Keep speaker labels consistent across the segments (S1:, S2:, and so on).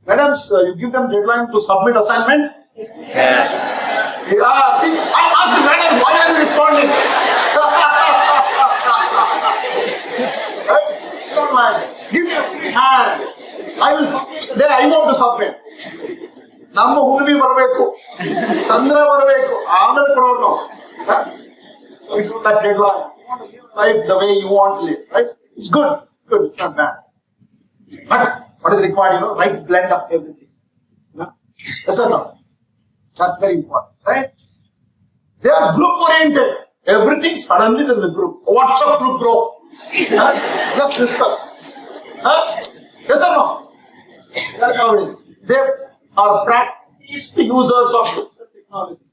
S1: Madam, you give them deadline to submit assignment?
S2: Yes.
S1: I'm asking madam, why are you responding? Right? Don't mind. Give me a free hand. I will submit. Then I want to submit. ನಮ್ಮ ಹುಣ್ಣಿಮೆ ಬರಬೇಕು, ಚಂದ್ರ ಬರಬೇಕು, ಆಮೇಲೆ ಕೊಡೋರು. So it's not that deadline. You want to live life the way you want to live, right? It's good. Good. It's not bad. But what is required? Right blend of everything. Yes or no? That's very important, right? They are group oriented. Everything suddenly is in the group. WhatsApp group, bro. Let's discuss. Yes or no? That's how it is. They are practiced users of technology.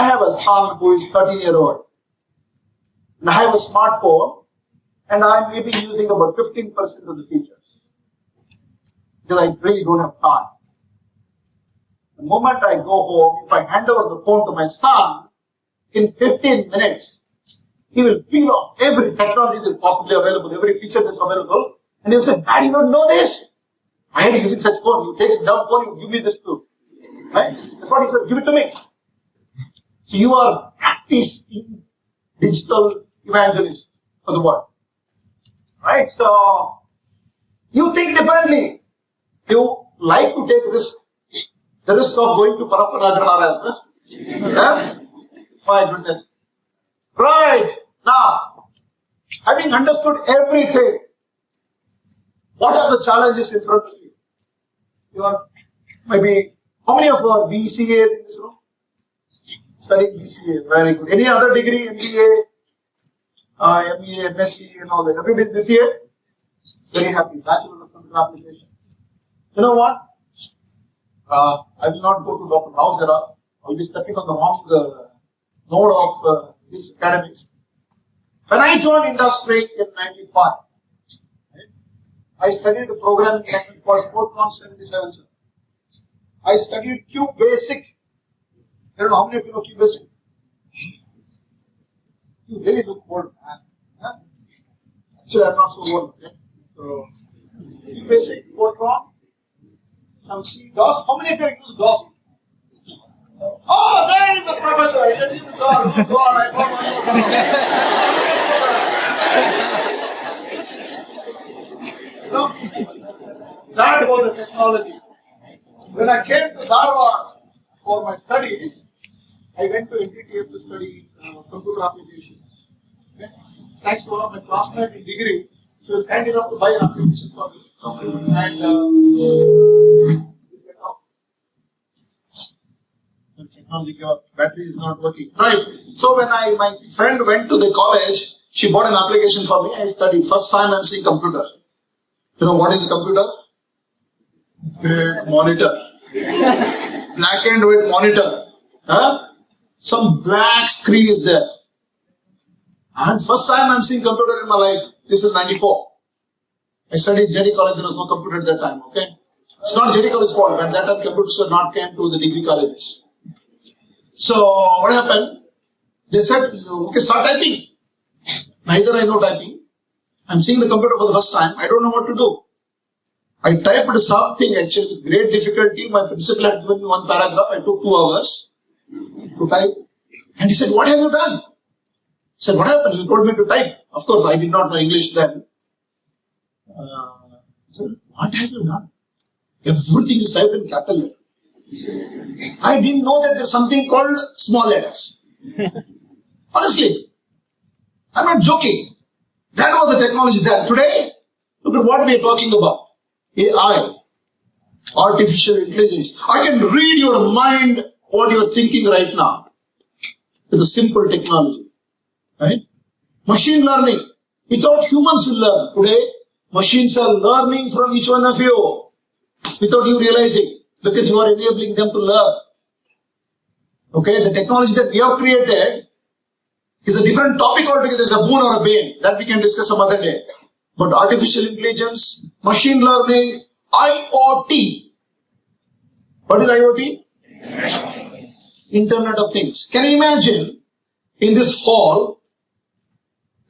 S1: I have a son who is 13-year-old. And I have a smartphone, and I may be using about 15% of the features. Because I really don't have time. The moment I go home, if I hand over the phone to my son, in 15 minutes, he will peel off every technology that is possibly available, every feature that is available, and he will say, Daddy, you don't know this? I am using such phone. You take it down phone, you give me this too. Right? That's what he said. Give it to me. So you are practicing digital evangelism for the world. Right? So you think differently. You like to take risk. The risk of going to Parapanagrahara. My goodness. Right. Now, having understood everything, what are the challenges in front of you? You are maybe, how many of our BCA in this room? Studying BCA, very good. Any other degree, MBA, MEA, MSc and all that? Have you been this year? Very happy. Bachelor of Computer Application. You know what? I will not go to Dr. Naganagouda. I will be stepping on the wrong node of this academics. When I joined industry in 95, I studied a programming language called Fortran 77. I studied Q Basic. I don't know how many of you know Q Basic. You really look old, man. Huh? Actually, I'm not so old. Okay? So, Q Basic, Fortran, some C, DOS. How many of you use DOS? Oh, there is the professor. He can use DOS. God, I don't know. That was the technology. When I came to Dharwad for my studies, I went to NTTF to study computer applications. Okay? Thanks to one of my classmates in degree, she was kind enough to buy an application for me. And technology, your battery is not working. Right. So when my friend went to the college, she bought an application for me. I studied. First time I'm seeing computer. You know what is a computer? Monitor. Black and white monitor. Some black screen is there. And first time I'm seeing computer in my life. This is 94. I studied JD College. There was no computer at that time. Okay. It's not JD College's fault. At that time, computers were not came to the degree colleges. So what happened? They said, okay, start typing. Neither I know typing. I'm seeing the computer for the first time. I don't know what to do. I typed something actually with great difficulty. My principal had given me one paragraph. I took 2 hours to type. And he said, what have you done? I said, what happened? You told me to type. Of course, I did not know English then. I said, what have you done? Everything is typed in capital letter. I didn't know that there's something called small letters. Honestly, I'm not joking. That was the technology then. Today, look at what we are talking about. AI, artificial intelligence. I can read your mind, what you're thinking right now. With a simple technology. Right? Machine learning. We thought humans will learn. Today, machines are learning from each one of you. Without you realizing. Because you are enabling them to learn. Okay, the technology that we have created is a different topic altogether. It's a boon or a bane. That we can discuss some other day. But artificial intelligence, machine learning, IoT. What is IoT? Internet of Things. Can you imagine in this hall,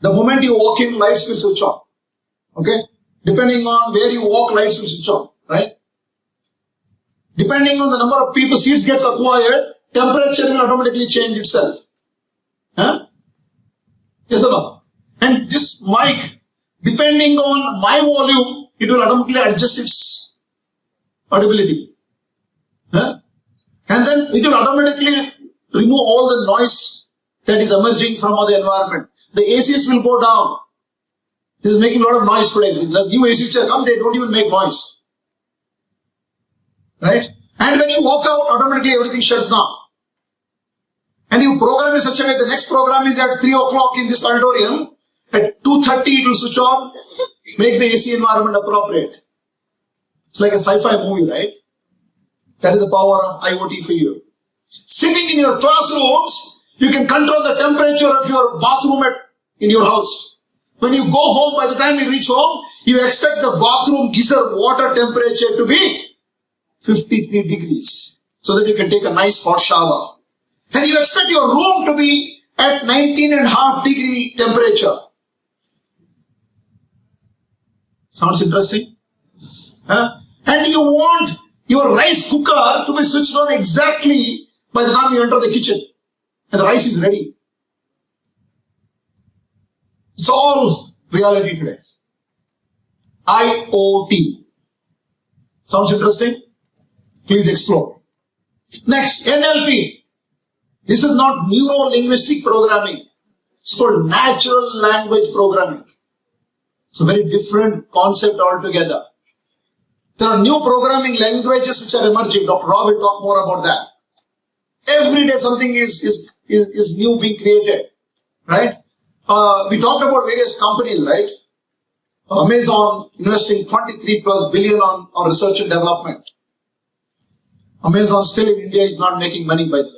S1: the moment you walk in, lights will switch on. Okay? Depending on where you walk, lights will switch on. Right? Depending on the number of people seats gets acquired, temperature will automatically change itself. Huh? Yes or no? And this mic, depending on my volume, it will automatically adjust its audibility. Huh? And then it will automatically remove all the noise that is emerging from the environment. The ACs will go down. This is making a lot of noise today. The new ACs come, they don't even make noise. Right? And when you walk out, automatically everything shuts down. And you program in such a way, the next program is at 3 o'clock in this auditorium. At 2:30 it will switch on, make the AC environment appropriate. It's like a sci-fi movie, right? That is the power of IoT for you. Sitting in your classrooms, you can control the temperature of your bathroom in your house. When you go home, by the time you reach home, you expect the bathroom geyser water temperature to be 53 degrees, so that you can take a nice hot shower. And you expect your room to be at 19.5 degree temperature. Sounds interesting? Huh? And you want your rice cooker to be switched on exactly by the time you enter the kitchen. And the rice is ready. It's all reality today. IoT. Sounds interesting? Please explore. Next, NLP. This is not neuro-linguistic programming. It's called natural language programming. It's a very different concept altogether. There are new programming languages which are emerging. Dr. Rob will talk more about that. Every day something is new being created. Right? We talked about various companies, right? Amazon investing 23 plus billion on research and development. Amazon still in India is not making money, by the way.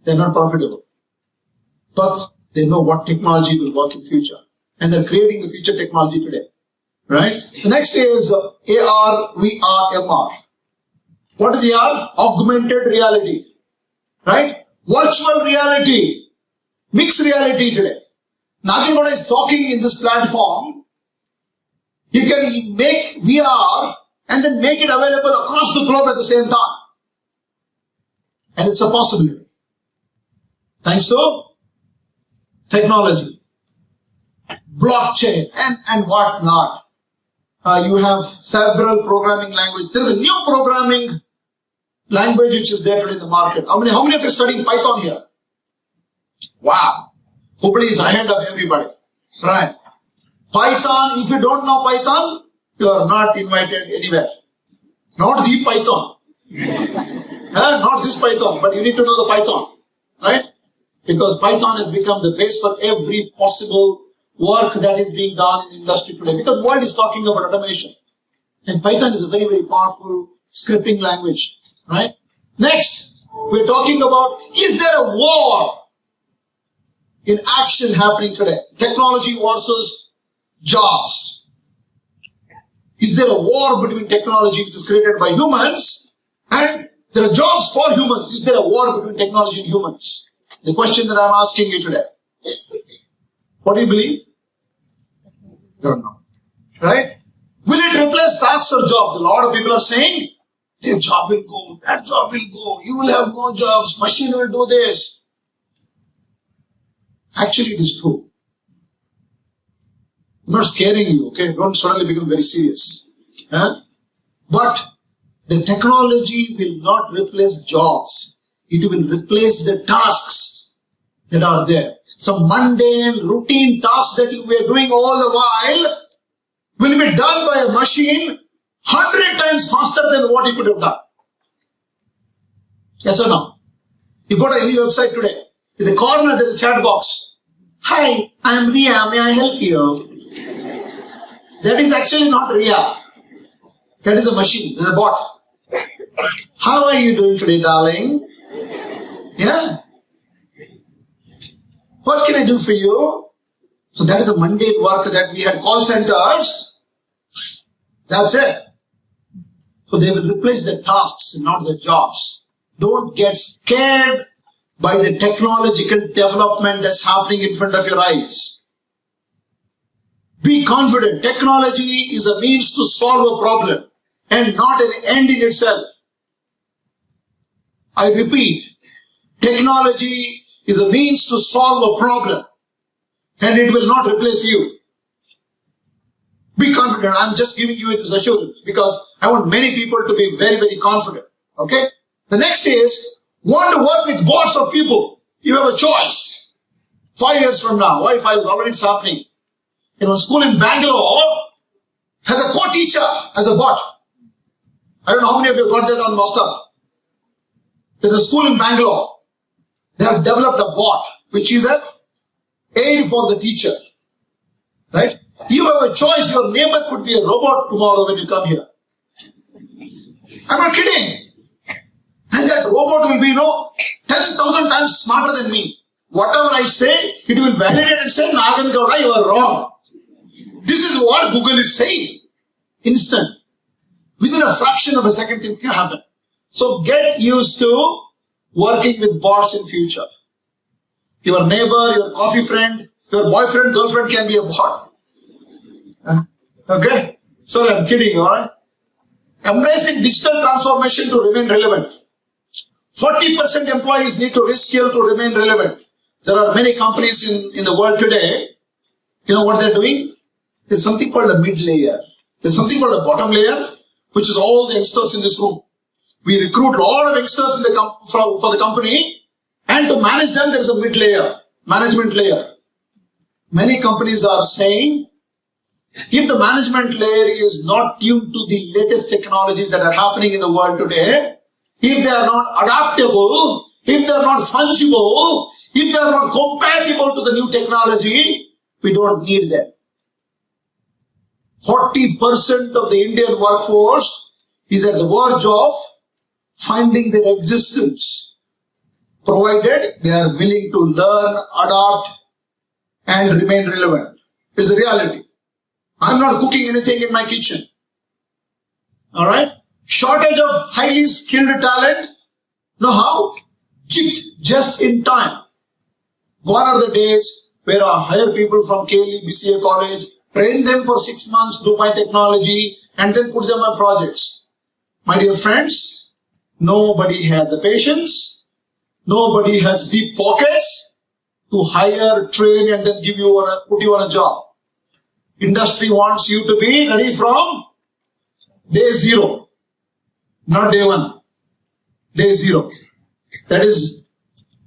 S1: They're not profitable. But they know what technology will work in future. And they're creating the future technology today. Right? The next is AR, VR, MR. What is AR? Augmented reality. Right? Virtual reality. Mixed reality today. Naganagouda is talking in this platform. You can make VR and then make it available across the globe at the same time. And it's a possibility. Thanks to technology, blockchain, and what not. You have several programming languages. There is a new programming language which is there today in the market. How many of you are studying Python here? Wow. Hubballi is ahead of everybody. Right. Python, if you don't know Python, you are not invited anywhere. Not the Python. Not this Python, but you need to know the Python. Right? Because Python has become the base for every possible work that is being done in industry today. Because the world is talking about automation. And Python is a very, very powerful scripting language. Right? Next, we're talking about, is there a war in action happening today? Technology versus jobs. Is there a war between technology which is created by humans and there are jobs for humans? Is there a war between technology and humans? The question that I'm asking you today. What do you believe? Don't know. Right? Will it replace tasks or jobs? A lot of people are saying, their job will go, that job will go, you will have more jobs, machine will do this. Actually, it is true. I'm not scaring you, okay? Don't suddenly become very serious. But the technology will not replace jobs. It will replace the tasks that are there. Some mundane, routine tasks that we are doing all the while will be done by a machine 100 times faster than what you could have done. Yes or no? You go to any website today, in the corner there is a chat box. Hi, I am Ria, may I help you? That is actually not Ria. That is a machine, a bot. How are you doing today, darling? Yeah? What can I do for you? So that is a mundane work that we had call centers. That's it. So they will replace the tasks, not the jobs. Don't get scared by the technological development that's happening in front of your eyes. Be confident. Technology is a means to solve a problem and not an end in itself. I repeat, technology is a means to solve a problem, and it will not replace you. Be confident. I'm just giving you this assurance because I want many people to be very, very confident. Okay? The next is, want to work with bots of people. You have a choice. 5 years from now, why 5? Already it's happening. A school in Bangalore has a co-teacher as a bot. I don't know how many of you got that on WhatsApp. There's a school in Bangalore. They have developed a bot, which is an aid for the teacher. Right? You have a choice. Your neighbor could be a robot tomorrow when you come here. I'm not kidding. And that robot will be, 10,000 times smarter than me. Whatever I say, it will validate and say, Naganagouda, you are wrong. This is what Google is saying. Instant. Within a fraction of a second, it can happen. So get used to working with bots in future. Your neighbor, your coffee friend, your boyfriend, girlfriend can be a bot. Okay? Sorry, I'm kidding, alright? Embracing digital transformation to remain relevant. 40% employees need to reskill to remain relevant. There are many companies in the world today. You know what they're doing? There's something called a mid layer. There's something called a bottom layer, which is all the youngsters in this room. We recruit a lot of youngsters for the company, and to manage them, there's a mid layer, management layer. Many companies are saying, if the management layer is not tuned to the latest technologies that are happening in the world today, if they are not adaptable, if they are not fungible, if they are not compatible to the new technology, we don't need them. 40% of the Indian workforce is at the verge of finding their existence, provided they are willing to learn, adapt, and remain relevant. It's the reality. I'm not cooking anything in my kitchen. Alright? Shortage of highly skilled talent. Know how? Just in time. Gone are the days where I hire people from KLE, BCA college, train them for 6 months, do my technology, and then put them on projects. My dear friends, nobody has the patience, nobody has deep pockets to hire, train, and then put you on a job. Industry wants you to be ready from day 0, not day 1, day 0. That is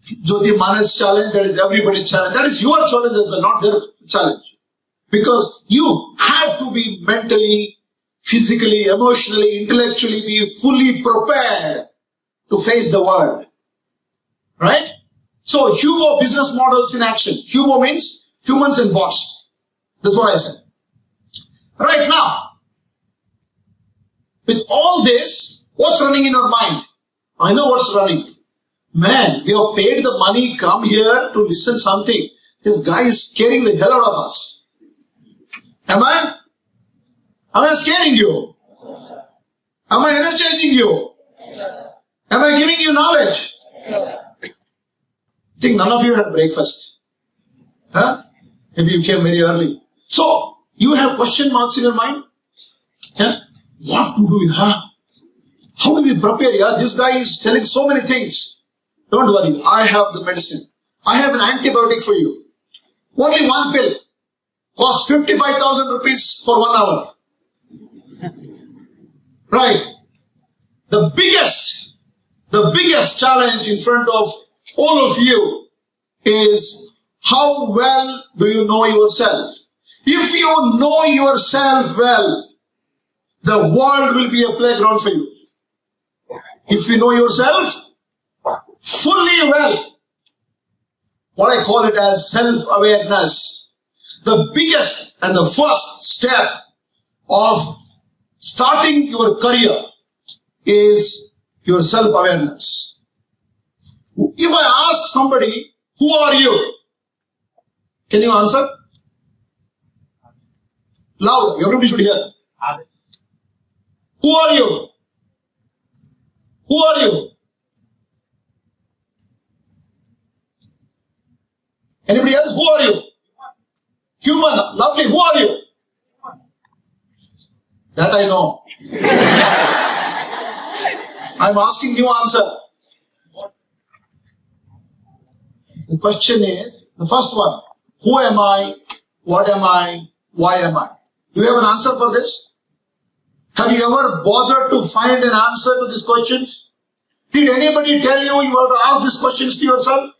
S1: Jyoti Manaj's challenge, that is everybody's challenge. That is your challenge as well, not their challenge. Because you have to be mentally, physically, emotionally, intellectually be fully prepared to face the world. Right? So, Hugo business models in action. Hugo means humans and bots. That's what I said. Right now, with all this, what's running in our mind? I know what's running. Man, we have paid the money, come here to listen something. This guy is scaring the hell out of us. Am I? Am I scaring you? Am I energizing you? Am I giving you knowledge? I think none of you had breakfast. Huh? Maybe you came very early. So, you have question marks in your mind? Yeah? What to do? Huh? How do we prepare? Yeah? This guy is telling so many things. Don't worry, I have the medicine. I have an antibiotic for you. Only one pill. Costs 55,000 rupees for 1 hour. Right. The biggest challenge in front of all of you is how well do you know yourself? If you know yourself well, the world will be a playground for you. If you know yourself fully well, what I call it as self-awareness, the biggest and the first step of starting your career is your self-awareness. If I ask somebody, who are you? Can you answer? Loud, everybody should hear. Who are you? Who are you? Anybody else? Who are you? Human, lovely, who are you? That I know. I'm asking you answer. The question is, the first one, who am I? What am I? Why am I? Do you have an answer for this? Have you ever bothered to find an answer to these questions? Did anybody tell you you have to ask these questions to yourself?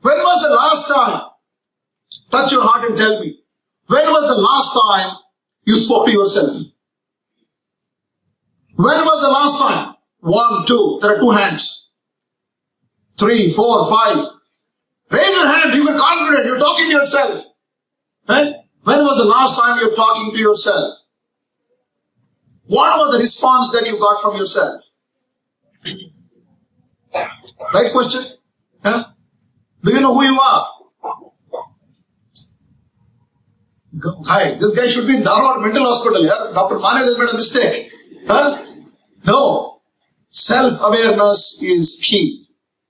S1: When was the last time? Touch your heart and tell me. When was the last time you spoke to yourself? When was the last time? 1, 2, there are 2 hands. 3, 4, 5. Raise your hand, you were confident, you're talking to yourself. Right? When was the last time you're talking to yourself? What was the response that you got from yourself? Right question? Huh? Do you know who you are? Hi, this guy should be in Dharwad mental hospital. Yeah? Dr. Mane has made a mistake. Huh? No. Self-awareness is key.